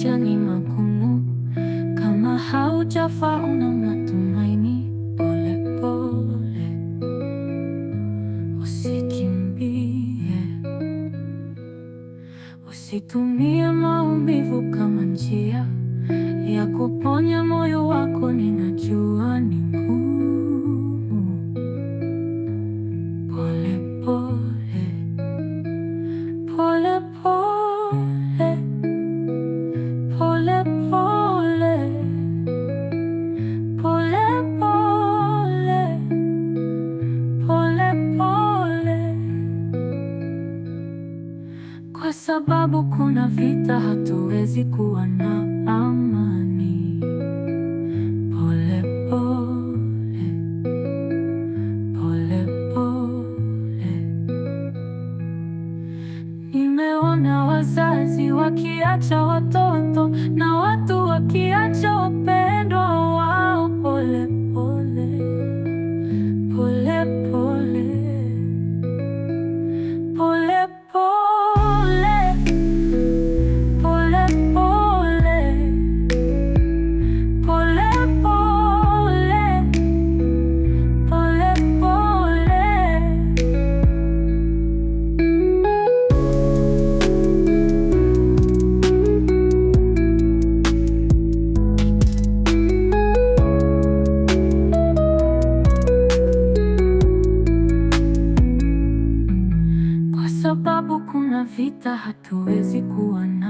maisha ni magumu, kama haujafauna matumaini. Pole pole, usikimbie, usitumie maumivu kama njia ya kuponya moyo wako. Ninajua ni ngumu. Pole pole, pole pole, pole pole, pole pole, pole pole. Kwa sababu kuna vita, hatuwezi kuwa na amani. Pole pole, pole pole. Nimeona wazazi wakiacha watoto na watu wakiacha wapendwa wao. Pole pole, pole pole, pole pole, pole pole, pole pole, pole pole. Kwa sababu kuna vita, hatuwezi kuwa na